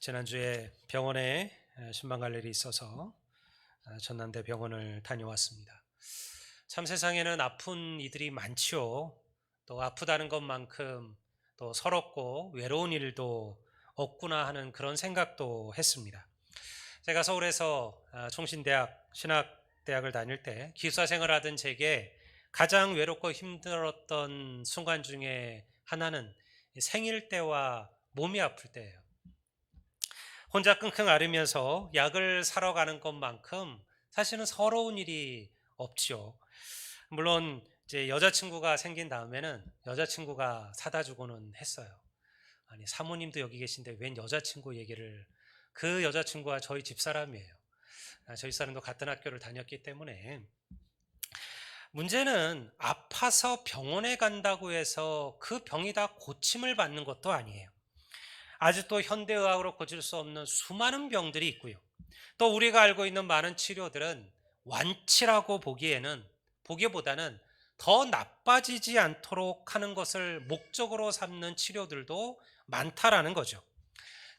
지난주에 병원에 신방 갈 일이 있어서 전남대 병원을 다녀왔습니다. 참 세상에는 아픈 이들이 많지요. 또 아프다는 것만큼 또 서럽고 외로운 일도 없구나 하는 그런 생각도 했습니다. 제가 서울에서 총신대학 신학대학을 다닐 때 기숙사 생활하던 제게 가장 외롭고 힘들었던 순간 중에 하나는 생일 때와 몸이 아플 때예요. 혼자 끙끙 앓으면서 약을 사러 가는 것만큼 사실은 서러운 일이 없지요. 물론 이제 여자친구가 생긴 다음에는 여자친구가 사다 주고는 했어요. 아니, 사모님도 여기 계신데 웬 여자친구 얘기를. 그 여자친구와 저희 집사람이에요. 저희 사람도 같은 학교를 다녔기 때문에. 문제는 아파서 병원에 간다고 해서 그 병이 다 고침을 받는 것도 아니에요. 아직도 현대의학으로 고칠 수 없는 수많은 병들이 있고요. 또 우리가 알고 있는 많은 치료들은 완치라고 보기보다는 더 나빠지지 않도록 하는 것을 목적으로 삼는 치료들도 많다라는 거죠.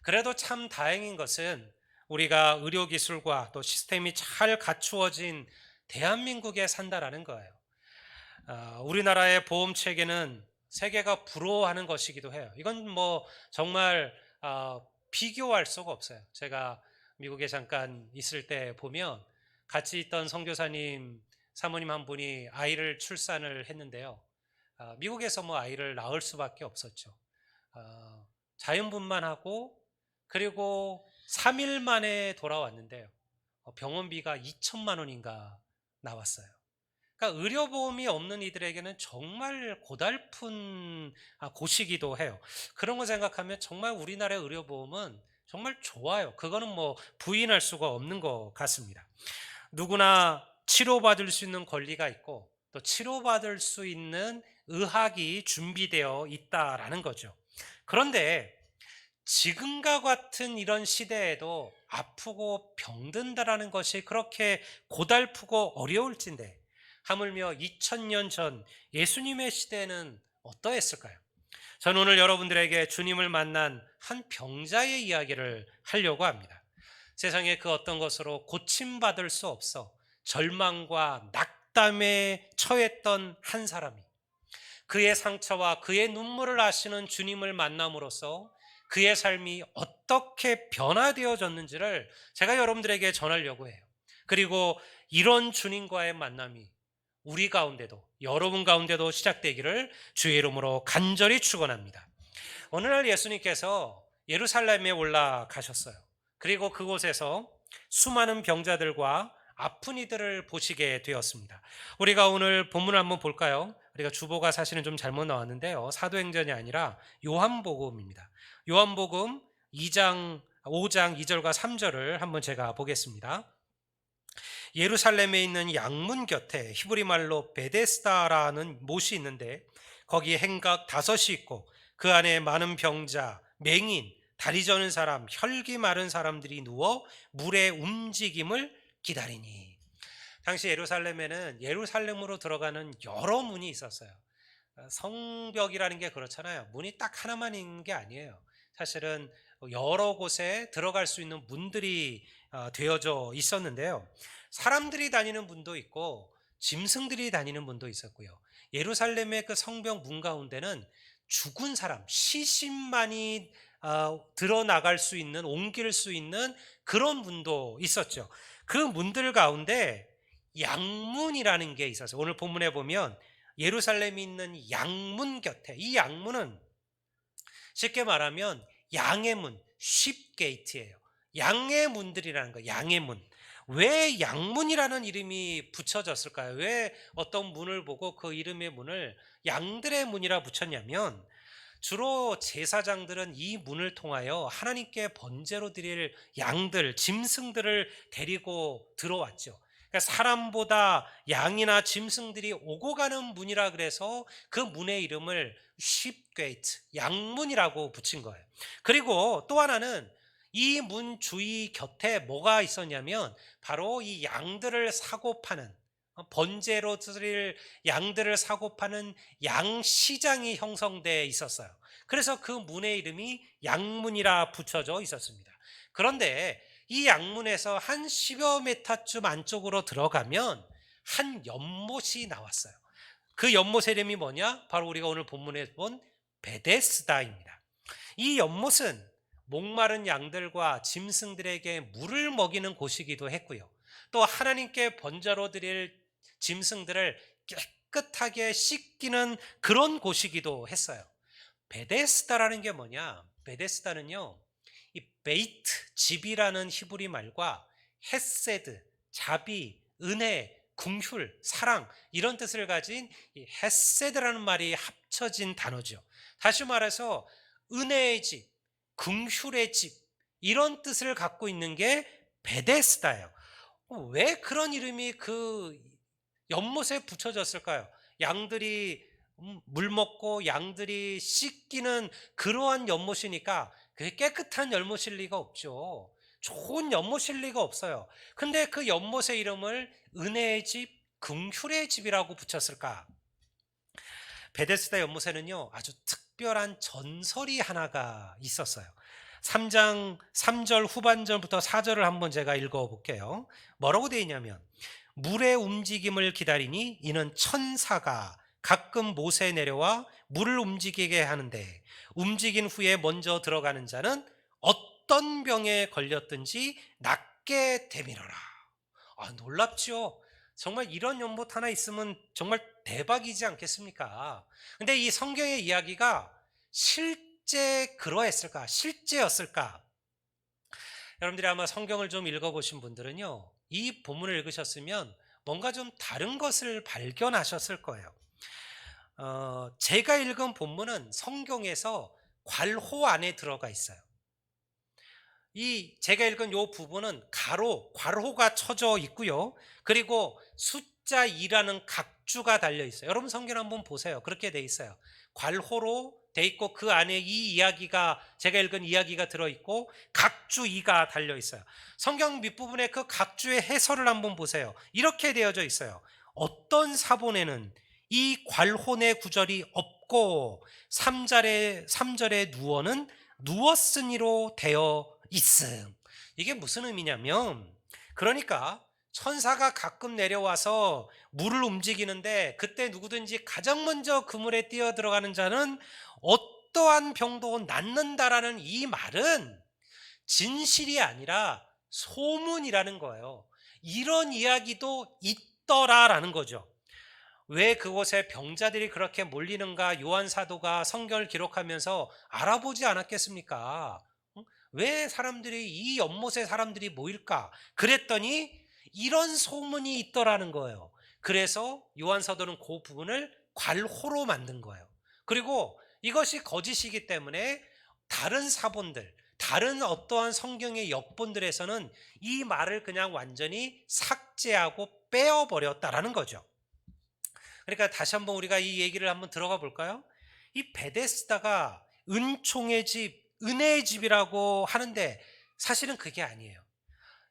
그래도 참 다행인 것은 우리가 의료기술과 또 시스템이 잘 갖추어진 대한민국에 산다라는 거예요. 우리나라의 보험 체계는 세계가 부러워하는 것이기도 해요. 이건 뭐 정말 비교할 수가 없어요. 제가 미국에 잠깐 있을 때 보면 같이 있던 선교사님 사모님 한 분이 아이를 출산을 했는데요. 미국에서 뭐 아이를 낳을 수밖에 없었죠. 자연분만 하고 그리고 3일 만에 돌아왔는데요. 병원비가 2천만 원인가 나왔어요. 그러니까 의료보험이 없는 이들에게는 정말 고달픈 고시기도 해요. 그런 거 생각하면 정말 우리나라의 의료보험은 정말 좋아요. 그거는 뭐 부인할 수가 없는 것 같습니다. 누구나 치료받을 수 있는 권리가 있고 또 치료받을 수 있는 의학이 준비되어 있다라는 거죠. 그런데 지금과 같은 이런 시대에도 아프고 병든다라는 것이 그렇게 고달프고 어려울진데 하물며 2000년 전 예수님의 시대는 어떠했을까요? 저는 오늘 여러분들에게 주님을 만난 한 병자의 이야기를 하려고 합니다. 세상에 그 어떤 것으로 고침받을 수 없어 절망과 낙담에 처했던 한 사람이 그의 상처와 그의 눈물을 아시는 주님을 만남으로써 그의 삶이 어떻게 변화되어졌는지를 제가 여러분들에게 전하려고 해요. 그리고 이런 주님과의 만남이 우리 가운데도 여러분 가운데도 시작되기를 주의 이름으로 간절히 축원합니다. 어느 날 예수님께서 예루살렘에 올라가셨어요. 그리고 그곳에서 수많은 병자들과 아픈 이들을 보시게 되었습니다. 우리가 오늘 본문을 한번 볼까요? 우리가 주보가 사실은 좀 잘못 나왔는데요. 사도행전이 아니라 요한복음입니다. 요한복음 5장 2절과 3절을 한번 제가 보겠습니다. 예루살렘에 있는 양문 곁에 히브리 말로 베데스다라는 못이 있는데 거기에 행각 5이 있고 그 안에 많은 병자, 맹인, 다리 저는 사람, 혈기 마른 사람들이 누워 물의 움직임을 기다리니. 당시 예루살렘에는 예루살렘으로 들어가는 여러 문이 있었어요. 성벽이라는 게 그렇잖아요. 문이 딱 하나만 있는 게 아니에요. 사실은 여러 곳에 들어갈 수 있는 문들이 되어져 있었는데요. 사람들이 다니는 문도 있고 짐승들이 다니는 문도 있었고요. 예루살렘의 그 성벽 문 가운데는 죽은 사람, 시신만이 들어나갈 수 있는, 옮길 수 있는 그런 문도 있었죠. 그 문들 가운데 양문이라는 게 있어서 오늘 본문에 보면 예루살렘에 있는 양문 곁에, 이 양문은 쉽게 말하면 양의 문, 쉽게이트예요. 양의 문들이라는 거, 양의 문. 왜 양문이라는 이름이 붙여졌을까요? 왜 어떤 문을 보고 그 이름의 문을 양들의 문이라 붙였냐면 주로 제사장들은 이 문을 통하여 하나님께 번제로 드릴 양들, 짐승들을 데리고 들어왔죠. 그러니까 사람보다 양이나 짐승들이 오고 가는 문이라 그래서 그 문의 이름을 쉽게이트, 양문이라고 붙인 거예요. 그리고 또 하나는 이 문 주위 곁에 뭐가 있었냐면 바로 이 양들을 사고 파는, 번제로 드릴 양들을 사고 파는 양시장이 형성되어 있었어요. 그래서 그 문의 이름이 양문이라 붙여져 있었습니다. 그런데 이 양문에서 한 10여 메타쯤 안쪽으로 들어가면 한 연못이 나왔어요. 그 연못의 이름이 뭐냐? 바로 우리가 오늘 본문에 본 베데스다입니다. 이 연못은 목마른 양들과 짐승들에게 물을 먹이는 곳이기도 했고요. 또 하나님께 번제로 드릴 짐승들을 깨끗하게 씻기는 그런 곳이기도 했어요. 베데스다라는 게 뭐냐? 베데스다는요, 이 베이트, 집이라는 히브리 말과 헤세드, 자비, 은혜, 궁휼, 사랑 이런 뜻을 가진 이 헤세드라는 말이 합쳐진 단어죠. 다시 말해서 은혜의 집, 궁휼의 집 이런 뜻을 갖고 있는 게 베데스다예요. 왜 그런 이름이 그 연못에 붙여졌을까요? 양들이 물 먹고 양들이 씻기는 그러한 연못이니까 그게 깨끗한 연못일 리가 없죠. 좋은 연못일 리가 없어요. 근데 그 연못의 이름을 은혜의 집, 긍휼의 집이라고 붙였을까? 베데스다 연못에는요, 아주 특별한 전설이 하나가 있었어요. 3장 3절 후반절부터 4절을 한번 제가 읽어 볼게요. 뭐라고 되어 있냐면, 물의 움직임을 기다리니 이는 천사가 가끔 못에 내려와 물을 움직이게 하는데, 움직인 후에 먼저 들어가는 자는 어떤 병에 걸렸든지 낫게 되밀어라. 아, 놀랍죠? 정말 이런 연못 하나 있으면 정말 대박이지 않겠습니까? 근데 이 성경의 이야기가 실제 그러했을까? 실제였을까? 여러분들이 아마 성경을 좀 읽어보신 분들은요, 이 본문을 읽으셨으면 뭔가 좀 다른 것을 발견하셨을 거예요. 제가 읽은 본문은 성경에서 괄호 안에 들어가 있어요. 이 제가 읽은 요 부분은 괄호가 쳐져 있고요. 그리고 숫자 2라는 각주가 달려 있어요. 여러분 성경 한번 보세요. 그렇게 돼 있어요. 괄호로 돼 있고 그 안에 이 이야기가 제가 읽은 이야기가 들어 있고 각주 2가 달려 있어요. 성경 밑부분에 그 각주의 해설을 한번 보세요. 이렇게 되어져 있어요. 어떤 사본에는 이 괄호의 구절이 없고 3절의 누워는 누웠으니로 되어 있음. 이게 무슨 의미냐면, 그러니까 천사가 가끔 내려와서 물을 움직이는데 그때 누구든지 가장 먼저 그 물에 뛰어 들어가는 자는 어떠한 병도 낫는다라는 이 말은 진실이 아니라 소문이라는 거예요. 이런 이야기도 있더라라는 거죠. 왜 그곳에 병자들이 그렇게 몰리는가 요한 사도가 성경을 기록하면서 알아보지 않았겠습니까? 왜 사람들이 이 연못에 사람들이 모일까? 그랬더니 이런 소문이 있더라는 거예요. 그래서 요한 사도는 그 부분을 괄호로 만든 거예요. 그리고 이것이 거짓이기 때문에 다른 사본들, 다른 어떠한 성경의 역본들에서는 이 말을 그냥 완전히 삭제하고 빼어버렸다라는 거죠. 그러니까 다시 한번 우리가 이 얘기를 한번 들어가 볼까요? 이 베데스다가 은총의 집, 은혜의 집이라고 하는데 사실은 그게 아니에요.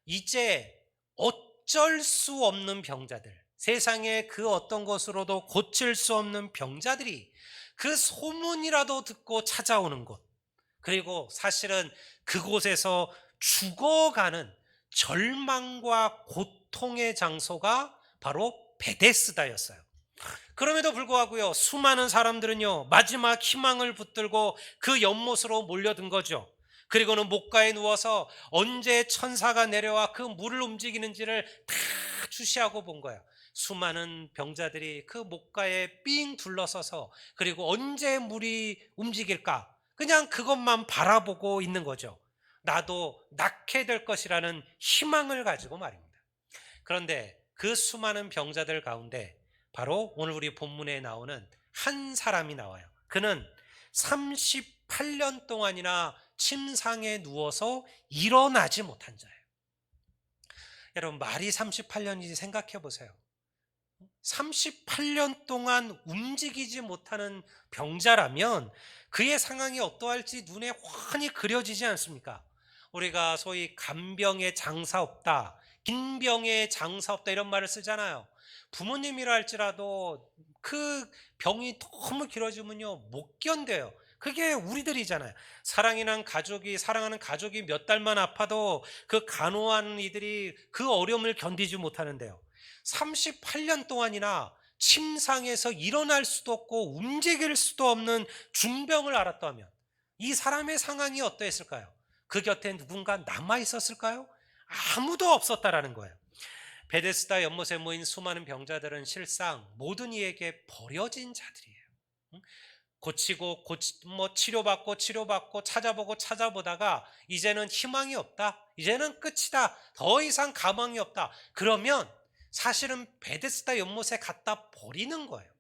이제 어쩔 수 없는 병자들, 세상의 그 어떤 것으로도 고칠 수 없는 병자들이 그 소문이라도 듣고 찾아오는 곳, 그리고 사실은 그곳에서 죽어가는 절망과 고통의 장소가 바로 베데스다였어요. 그럼에도 불구하고요, 수많은 사람들은요, 마지막 희망을 붙들고 그 연못으로 몰려든 거죠. 그리고는 목가에 누워서 언제 천사가 내려와 그 물을 움직이는지를 다 주시하고 본 거예요. 수많은 병자들이 그 목가에 삥 둘러서서 그리고 언제 물이 움직일까? 그냥 그것만 바라보고 있는 거죠. 나도 낫게 될 것이라는 희망을 가지고 말입니다. 그런데 그 수많은 병자들 가운데 바로 오늘 우리 본문에 나오는 한 사람이 나와요. 그는 38년 동안이나 침상에 누워서 일어나지 못한 자예요. 여러분, 말이 38년인지 생각해 보세요. 38년 동안 움직이지 못하는 병자라면 그의 상황이 어떠할지 눈에 훤히 그려지지 않습니까? 우리가 소위 간병의 장사 없다, 긴병의 장사 없다 이런 말을 쓰잖아요. 부모님이라 할지라도 그 병이 너무 길어지면요 못 견뎌요. 그게 우리들이잖아요. 사랑하는 가족이 몇 달만 아파도 그 간호하는 이들이 그 어려움을 견디지 못하는데요. 38년 동안이나 침상에서 일어날 수도 없고 움직일 수도 없는 중병을 앓았다면 이 사람의 상황이 어떠했을까요? 그 곁에 누군가 남아 있었을까요? 아무도 없었다라는 거예요. 베데스다 연못에 모인 수많은 병자들은 실상 모든 이에게 버려진 자들이에요. 응? 치료받고 찾아보다가 이제는 희망이 없다. 이제는 끝이다. 더 이상 가망이 없다. 그러면 사실은 베데스다 연못에 갖다 버리는 거예요.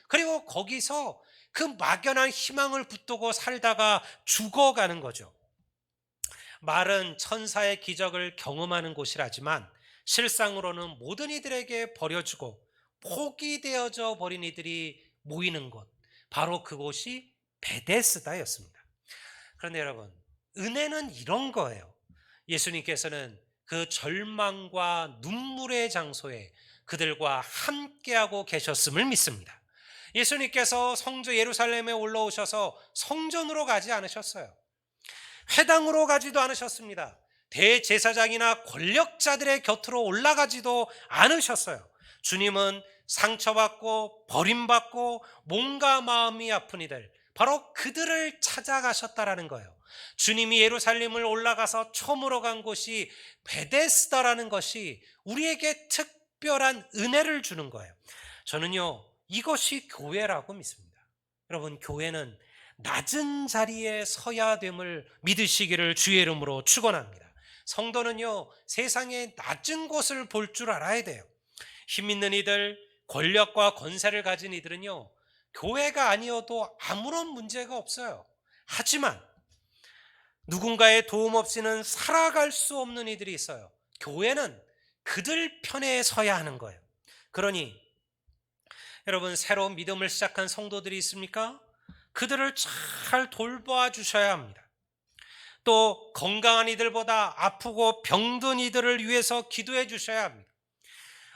그리고 거기서 그 막연한 희망을 붙들고 살다가 죽어가는 거죠. 말은 천사의 기적을 경험하는 곳이라지만 실상으로는 모든 이들에게 버려지고 포기되어져 버린 이들이 모이는 곳, 바로 그곳이 베데스다였습니다. 그런데 여러분, 은혜는 이런 거예요. 예수님께서는 그 절망과 눈물의 장소에 그들과 함께하고 계셨음을 믿습니다. 예수님께서 성주 예루살렘에 올라오셔서 성전으로 가지 않으셨어요. 회당으로 가지도 않으셨습니다. 대제사장이나 권력자들의 곁으로 올라가지도 않으셨어요. 주님은 상처받고 버림받고 몸과 마음이 아픈 이들, 바로 그들을 찾아가셨다라는 거예요. 주님이 예루살렘을 올라가서 처음으로 간 곳이 베데스다라는 것이 우리에게 특별한 은혜를 주는 거예요. 저는요, 이것이 교회라고 믿습니다. 여러분, 교회는 낮은 자리에 서야 됨을 믿으시기를 주의 이름으로 축원합니다. 성도는요, 세상의 낮은 곳을 볼 줄 알아야 돼요. 힘 있는 이들, 권력과 권세를 가진 이들은요, 교회가 아니어도 아무런 문제가 없어요. 하지만 누군가의 도움 없이는 살아갈 수 없는 이들이 있어요. 교회는 그들 편에 서야 하는 거예요. 그러니 여러분, 새로운 믿음을 시작한 성도들이 있습니까? 그들을 잘 돌봐 주셔야 합니다. 또 건강한 이들보다 아프고 병든 이들을 위해서 기도해 주셔야 합니다.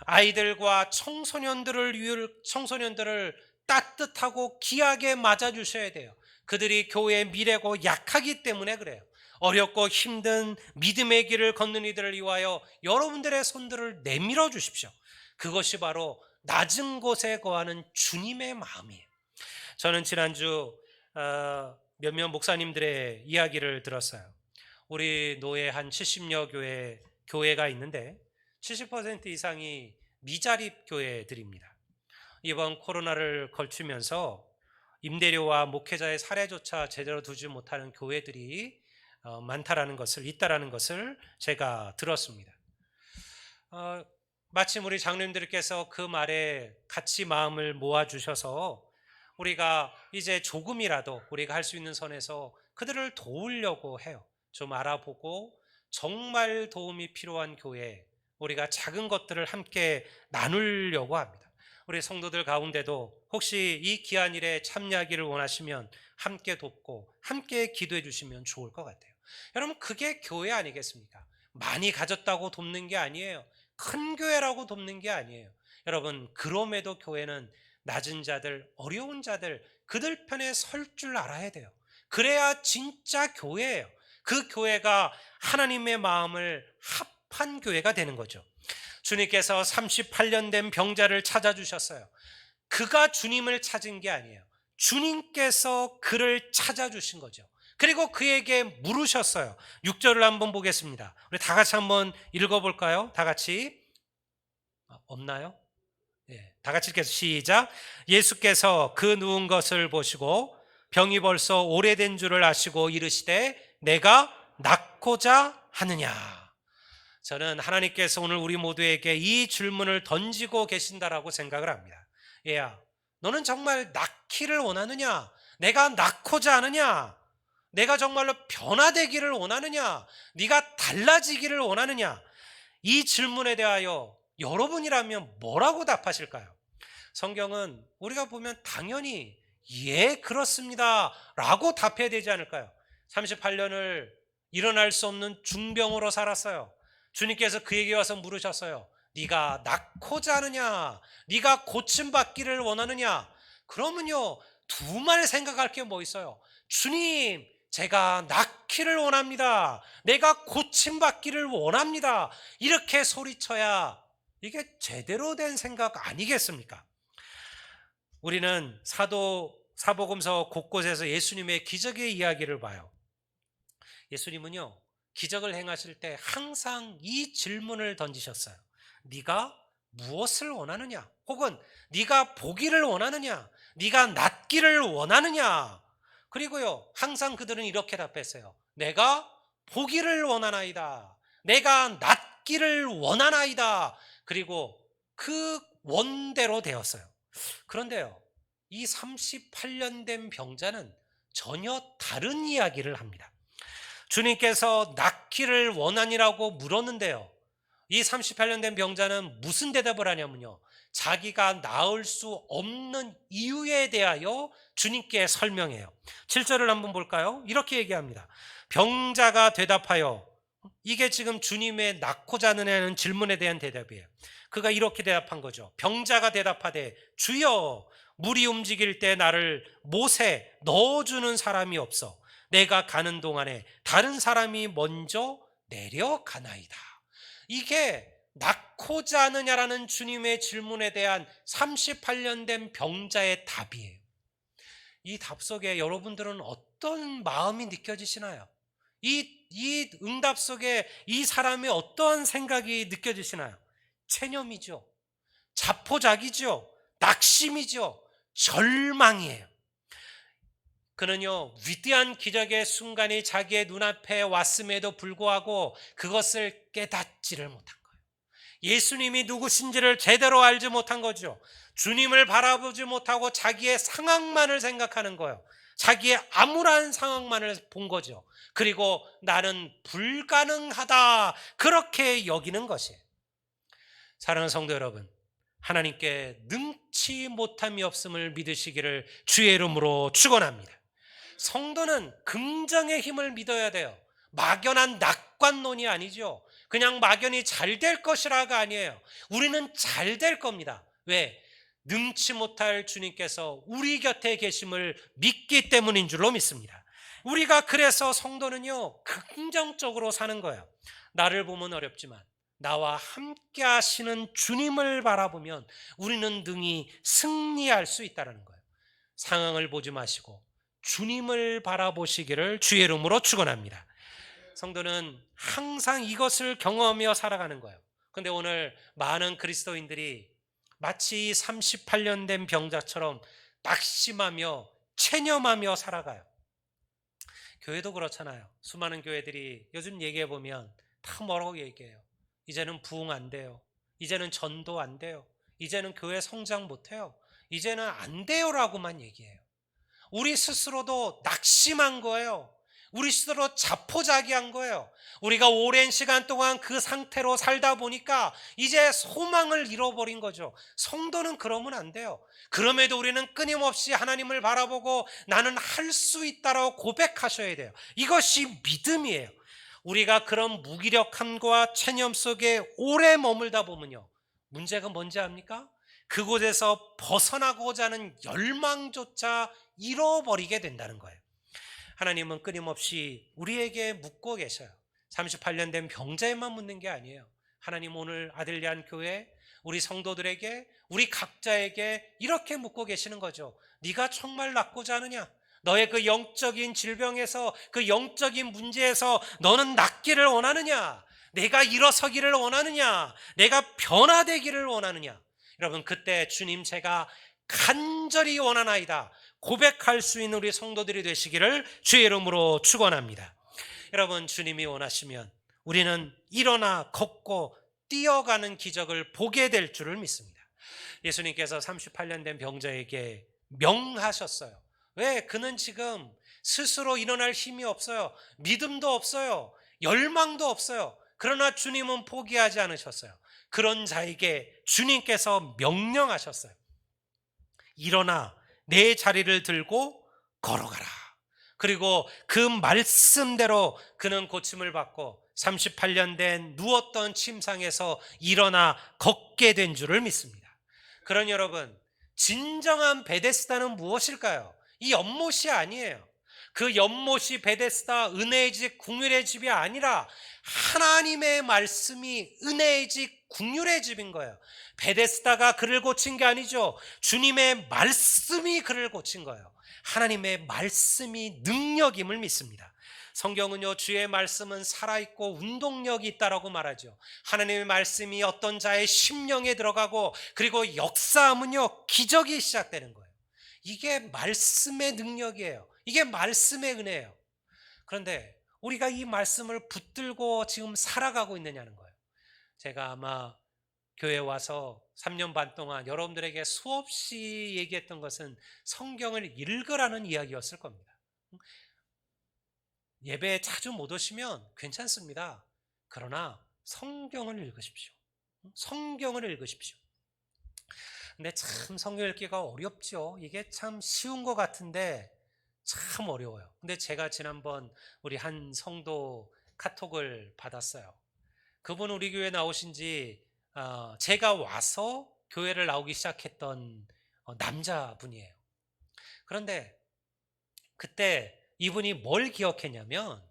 아이들과 청소년들을 따뜻하고 귀하게 맞아 주셔야 돼요. 그들이 교회의 미래고 약하기 때문에 그래요. 어렵고 힘든 믿음의 길을 걷는 이들을 위하여 여러분들의 손들을 내밀어 주십시오. 그것이 바로 낮은 곳에 거하는 주님의 마음이에요. 저는 지난주 몇몇 목사님들의 이야기를 들었어요. 우리 노예 한 70여 교회가 있는데 70% 이상이 미자립 교회들입니다. 이번 코로나를 걸치면서 임대료와 목회자의 사례조차 제대로 두지 못하는 교회들이 있다라는 것을 제가 들었습니다. 마침 우리 장로님들께서 그 말에 같이 마음을 모아주셔서 우리가 이제 조금이라도 우리가 할 수 있는 선에서 그들을 도우려고 해요. 좀 알아보고 정말 도움이 필요한 교회, 우리가 작은 것들을 함께 나누려고 합니다. 우리 성도들 가운데도 혹시 이 귀한 일에 참여하기를 원하시면 함께 돕고 함께 기도해 주시면 좋을 것 같아요. 여러분, 그게 교회 아니겠습니까? 많이 가졌다고 돕는 게 아니에요. 큰 교회라고 돕는 게 아니에요. 여러분, 그럼에도 교회는 낮은 자들, 어려운 자들, 그들 편에 설 줄 알아야 돼요. 그래야 진짜 교회예요. 그 교회가 하나님의 마음을 합한 교회가 되는 거죠. 주님께서 38년 된 병자를 찾아주셨어요. 그가 주님을 찾은 게 아니에요. 주님께서 그를 찾아주신 거죠. 그리고 그에게 물으셨어요. 6절을 한번 보겠습니다. 우리 다 같이 한번 읽어볼까요? 다 같이. 없나요? 예, 다 같이 읽겠습니다. 시작. 예수께서 그 누운 것을 보시고 병이 벌써 오래된 줄을 아시고 이르시되 내가 낫고자 하느냐. 저는 하나님께서 오늘 우리 모두에게 이 질문을 던지고 계신다라고 생각을 합니다. 얘야, 너는 정말 낫기를 원하느냐? 내가 낫고자 하느냐? 내가 정말로 변화되기를 원하느냐? 네가 달라지기를 원하느냐? 이 질문에 대하여 여러분이라면 뭐라고 답하실까요? 성경은 우리가 보면 당연히 예, 그렇습니다 라고 답해야 되지 않을까요? 38년을 일어날 수 없는 중병으로 살았어요. 주님께서 그에게 와서 물으셨어요. 네가 낫고자 하느냐? 네가 고침받기를 원하느냐? 그러면요, 두말 생각할 게 뭐 있어요? 주님, 제가 낫기를 원합니다. 내가 고침받기를 원합니다. 이렇게 소리쳐야 이게 제대로 된 생각 아니겠습니까? 우리는 사복음서 곳곳에서 예수님의 기적의 이야기를 봐요. 예수님은요, 기적을 행하실 때 항상 이 질문을 던지셨어요. 네가 무엇을 원하느냐? 혹은 네가 보기를 원하느냐? 네가 낫기를 원하느냐? 그리고요, 항상 그들은 이렇게 답했어요. 내가 보기를 원하나이다. 내가 낫기를 원하나이다. 그리고 그 원대로 되었어요. 그런데요, 이 38년 된 병자는 전혀 다른 이야기를 합니다. 주님께서 낫기를 원하니라고 물었는데요, 이 38년 된 병자는 무슨 대답을 하냐면요, 자기가 나을 수 없는 이유에 대하여 주님께 설명해요. 7절을 한번 볼까요? 이렇게 얘기합니다. 병자가 대답하여, 이게 지금 주님의 낫고자 하느냐는 질문에 대한 대답이에요. 그가 이렇게 대답한 거죠. 병자가 대답하되, 주여, 물이 움직일 때 나를 못에 넣어주는 사람이 없어 내가 가는 동안에 다른 사람이 먼저 내려가나이다. 이게 낳고자 하느냐라는 주님의 질문에 대한 38년 된 병자의 답이에요. 이 답 속에 여러분들은 어떤 마음이 느껴지시나요? 이 응답 속에 이 사람의 어떠한 생각이 느껴지시나요? 체념이죠. 자포자기죠. 낙심이죠. 절망이에요. 그는요, 위대한 기적의 순간이 자기의 눈앞에 왔음에도 불구하고 그것을 깨닫지를 못한 거예요. 예수님이 누구신지를 제대로 알지 못한 거죠. 주님을 바라보지 못하고 자기의 상황만을 생각하는 거예요. 자기의 암울한 상황만을 본 거죠. 그리고 나는 불가능하다, 그렇게 여기는 것이에요. 사랑하는 성도 여러분, 하나님께 능치 못함이 없음을 믿으시기를 주의 이름으로 축원합니다. 성도는 긍정의 힘을 믿어야 돼요. 막연한 낙관론이 아니죠. 그냥 막연히 잘 될 것이라가 아니에요. 우리는 잘 될 겁니다. 왜? 능치 못할 주님께서 우리 곁에 계심을 믿기 때문인 줄로 믿습니다. 우리가 그래서 성도는요, 긍정적으로 사는 거예요. 나를 보면 어렵지만 나와 함께 하시는 주님을 바라보면 우리는 능히 승리할 수 있다는 거예요. 상황을 보지 마시고 주님을 바라보시기를 주의 이름으로 축원합니다. 성도는 항상 이것을 경험하며 살아가는 거예요. 그런데 오늘 많은 그리스도인들이 마치 38년 된 병자처럼 낙심하며 체념하며 살아가요. 교회도 그렇잖아요. 수많은 교회들이 요즘 얘기해 보면 다 뭐라고 얘기해요? 이제는 부흥 안 돼요. 이제는 전도 안 돼요. 이제는 교회 성장 못 해요. 이제는 안 돼요라고만 얘기해요. 우리 스스로도 낙심한 거예요. 우리 스스로 자포자기한 거예요. 우리가 오랜 시간 동안 그 상태로 살다 보니까 이제 소망을 잃어버린 거죠. 성도는 그러면 안 돼요. 그럼에도 우리는 끊임없이 하나님을 바라보고 나는 할 수 있다라고 고백하셔야 돼요. 이것이 믿음이에요. 우리가 그런 무기력함과 체념 속에 오래 머물다 보면요, 문제가 뭔지 압니까? 그곳에서 벗어나고자 하는 열망조차 잃어버리게 된다는 거예요. 하나님은 끊임없이 우리에게 묻고 계셔요. 38년 된 병자에만 묻는 게 아니에요. 하나님 오늘 아들리안 교회 우리 성도들에게, 우리 각자에게 이렇게 묻고 계시는 거죠. 네가 정말 낫고자 하느냐? 너의 그 영적인 질병에서, 그 영적인 문제에서 너는 낫기를 원하느냐? 내가 일어서기를 원하느냐? 내가 변화되기를 원하느냐? 여러분, 그때 주님, 제가 간절히 원하나이다 고백할 수 있는 우리 성도들이 되시기를 주의 이름으로 축원합니다. 여러분, 주님이 원하시면 우리는 일어나 걷고 뛰어가는 기적을 보게 될 줄을 믿습니다. 예수님께서 38년 된 병자에게 명하셨어요. 왜? 그는 지금 스스로 일어날 힘이 없어요. 믿음도 없어요. 열망도 없어요. 그러나 주님은 포기하지 않으셨어요. 그런 자에게 주님께서 명령하셨어요. 일어나 내 자리를 들고 걸어가라. 그리고 그 말씀대로 그는 고침을 받고 38년 된 누웠던 침상에서 일어나 걷게 된 줄을 믿습니다. 그런 여러분, 진정한 베데스다는 무엇일까요? 이 연못이 아니에요. 그 연못이 베데스다 은혜의 집, 긍휼의 집이 아니라 하나님의 말씀이 은혜의 집, 긍휼의 집인 거예요. 베데스다가 그를 고친 게 아니죠. 주님의 말씀이 그를 고친 거예요. 하나님의 말씀이 능력임을 믿습니다. 성경은요, 주의 말씀은 살아있고 운동력이 있다라고 말하죠. 하나님의 말씀이 어떤 자의 심령에 들어가고 그리고 역사하면요, 기적이 시작되는 거예요. 이게 말씀의 능력이에요. 이게 말씀의 은혜예요. 그런데 우리가 이 말씀을 붙들고 지금 살아가고 있느냐는 거예요. 제가 아마 교회 와서 3년 반 동안 여러분들에게 수없이 얘기했던 것은 성경을 읽으라는 이야기였을 겁니다. 예배에 자주 못 오시면 괜찮습니다. 그러나 성경을 읽으십시오. 성경을 읽으십시오. 근데 참 성경 읽기가 어렵죠. 이게 참 쉬운 것 같은데 참 어려워요. 근데 제가 지난번 우리 한 성도 카톡을 받았어요. 그분 우리 교회 나오신 지 제가 와서 교회를 나오기 시작했던 남자분이에요. 그런데 그때 이분이 뭘 기억했냐면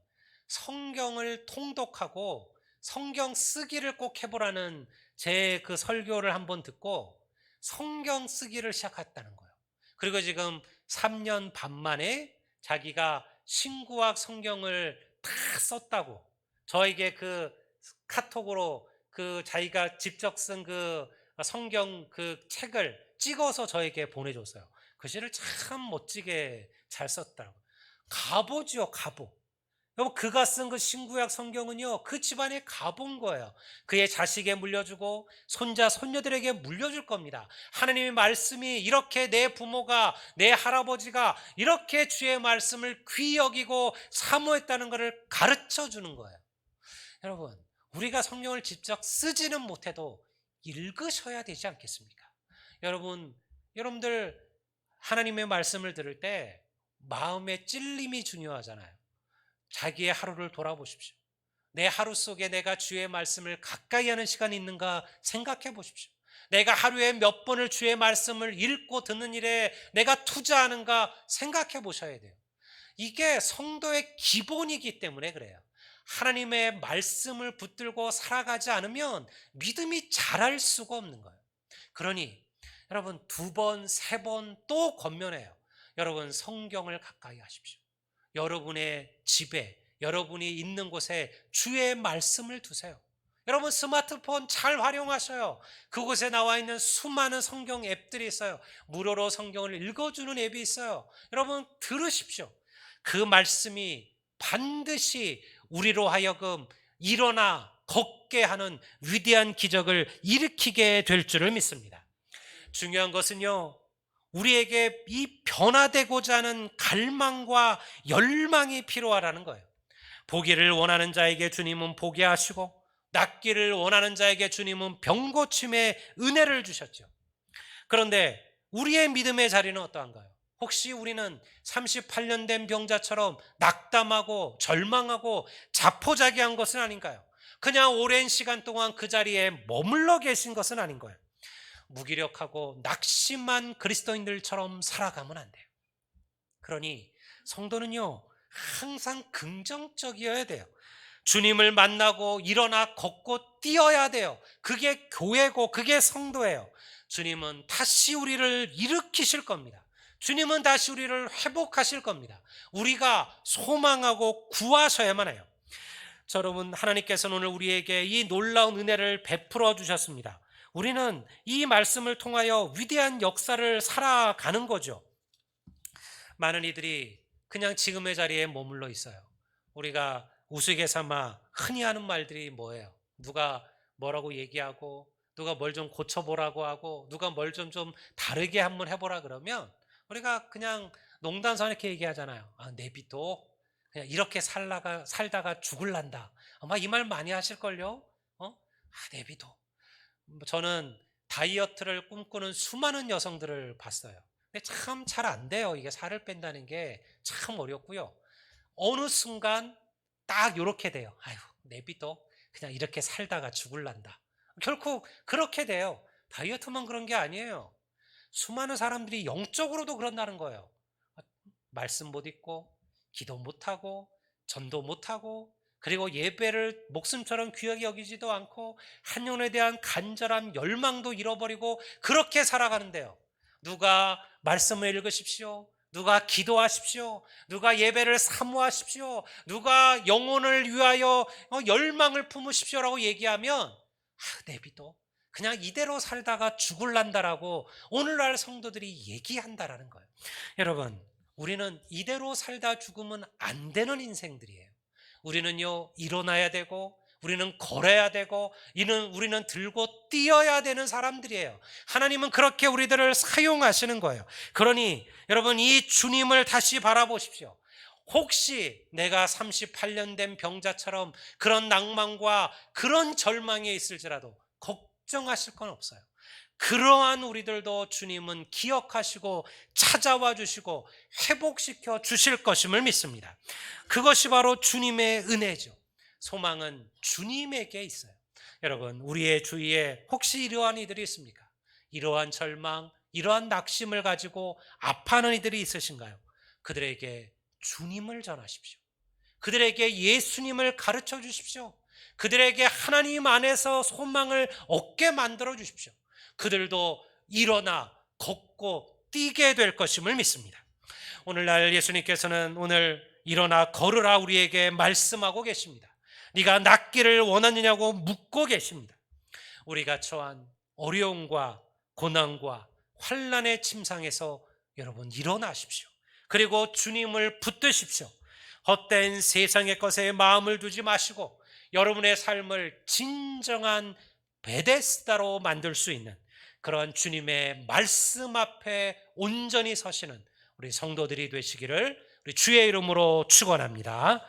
성경을 통독하고 성경 쓰기를 꼭 해보라는 제 그 설교를 한번 듣고 성경 쓰기를 시작했다는 거예요. 그리고 지금 3년 반 만에 자기가 신구약 성경을 다 썼다고 저에게 그 카톡으로 그 자기가 직접 쓴 그 성경 그 책을 찍어서 저에게 보내줬어요. 글씨를 참 멋지게 잘 썼다고. 가보죠, 가보. 여러분, 그가 쓴 그 신구약 성경은요, 그 집안에 가본 거예요. 그의 자식에 물려주고 손자 손녀들에게 물려줄 겁니다. 하나님의 말씀이 이렇게 내 부모가, 내 할아버지가 이렇게 주의 말씀을 귀히 여기고 사모했다는 것을 가르쳐 주는 거예요. 여러분, 우리가 성경을 직접 쓰지는 못해도 읽으셔야 되지 않겠습니까? 여러분들 하나님의 말씀을 들을 때 마음의 찔림이 중요하잖아요. 자기의 하루를 돌아보십시오. 내 하루 속에 내가 주의 말씀을 가까이 하는 시간이 있는가 생각해 보십시오. 내가 하루에 몇 번을 주의 말씀을 읽고 듣는 일에 내가 투자하는가 생각해 보셔야 돼요. 이게 성도의 기본이기 때문에 그래요. 하나님의 말씀을 붙들고 살아가지 않으면 믿음이 자랄 수가 없는 거예요. 그러니 여러분 2번, 3번 또 권면해요. 여러분 성경을 가까이 하십시오. 여러분의 집에, 여러분이 있는 곳에 주의 말씀을 두세요. 여러분 스마트폰 잘 활용하셔요. 그곳에 나와 있는 수많은 성경 앱들이 있어요. 무료로 성경을 읽어주는 앱이 있어요. 여러분 들으십시오. 그 말씀이 반드시 우리로 하여금 일어나 걷게 하는 위대한 기적을 일으키게 될 줄을 믿습니다. 중요한 것은요, 우리에게 이 변화되고자 하는 갈망과 열망이 필요하다는 거예요. 보기를 원하는 자에게 주님은 보게 하시고 낫기를 원하는 자에게 주님은 병고침의 은혜를 주셨죠. 그런데 우리의 믿음의 자리는 어떠한가요? 혹시 우리는 38년 된 병자처럼 낙담하고 절망하고 자포자기한 것은 아닌가요? 그냥 오랜 시간 동안 그 자리에 머물러 계신 것은 아닌 거예요. 무기력하고 낙심한 그리스도인들처럼 살아가면 안 돼요. 그러니 성도는요, 항상 긍정적이어야 돼요. 주님을 만나고 일어나 걷고 뛰어야 돼요. 그게 교회고 그게 성도예요. 주님은 다시 우리를 일으키실 겁니다. 주님은 다시 우리를 회복하실 겁니다. 우리가 소망하고 구하셔야만 해요. 여러분, 하나님께서는 오늘 우리에게 이 놀라운 은혜를 베풀어 주셨습니다. 우리는 이 말씀을 통하여 위대한 역사를 살아가는 거죠. 많은 이들이 그냥 지금의 자리에 머물러 있어요. 우리가 우스갯삼아 흔히 하는 말들이 뭐예요? 누가 뭐라고 얘기하고 누가 뭘 좀 고쳐보라고 하고 누가 뭘 좀 다르게 한번 해보라 그러면 우리가 그냥 농담삼아 이렇게 얘기하잖아요. 내비둬. 그냥 이렇게 살다가 죽을란다. 아마 이 말 많이 하실걸요? 내비둬. 저는 다이어트를 꿈꾸는 수많은 여성들을 봤어요. 근데 참 잘 안 돼요. 이게 살을 뺀다는 게 참 어렵고요. 어느 순간 딱 이렇게 돼요. 아유, 내비둬. 그냥 이렇게 살다가 죽을란다. 결코 그렇게 돼요. 다이어트만 그런 게 아니에요. 수많은 사람들이 영적으로도 그런다는 거예요. 말씀 못 읽고 기도 못하고 전도 못하고 그리고 예배를 목숨처럼 귀하게 여기지도 않고 한영혼에 대한 간절한 열망도 잃어버리고 그렇게 살아가는데요. 누가 말씀을 읽으십시오. 누가 기도하십시오. 누가 예배를 사모하십시오. 누가 영혼을 위하여 열망을 품으십시오라고 얘기하면 내비둬. 그냥 이대로 살다가 죽을란다라고 오늘날 성도들이 얘기한다라는 거예요. 여러분, 우리는 이대로 살다 죽으면 안 되는 인생들이에요. 우리는요, 일어나야 되고 우리는 걸어야 되고 우리는 들고 뛰어야 되는 사람들이에요. 하나님은 그렇게 우리들을 사용하시는 거예요. 그러니 여러분, 이 주님을 다시 바라보십시오. 혹시 내가 38년 된 병자처럼 그런 낭만과 그런 절망에 있을지라도 걱정하실 건 없어요. 그러한 우리들도 주님은 기억하시고 찾아와 주시고 회복시켜 주실 것임을 믿습니다. 그것이 바로 주님의 은혜죠. 소망은 주님에게 있어요. 여러분, 우리의 주위에 혹시 이러한 이들이 있습니까? 이러한 절망, 이러한 낙심을 가지고 아파하는 이들이 있으신가요? 그들에게 주님을 전하십시오. 그들에게 예수님을 가르쳐 주십시오. 그들에게 하나님 안에서 소망을 얻게 만들어 주십시오. 그들도 일어나 걷고 뛰게 될 것임을 믿습니다. 오늘날 예수님께서는 오늘 일어나 걸으라 우리에게 말씀하고 계십니다. 네가 낫기를 원하느냐고 묻고 계십니다. 우리가 처한 어려움과 고난과 환난의 침상에서 여러분 일어나십시오. 그리고 주님을 붙드십시오. 헛된 세상의 것에 마음을 두지 마시고 여러분의 삶을 진정한 베데스다로 만들 수 있는 그런 주님의 말씀 앞에 온전히 서시는 우리 성도들이 되시기를 우리 주의 이름으로 축원합니다.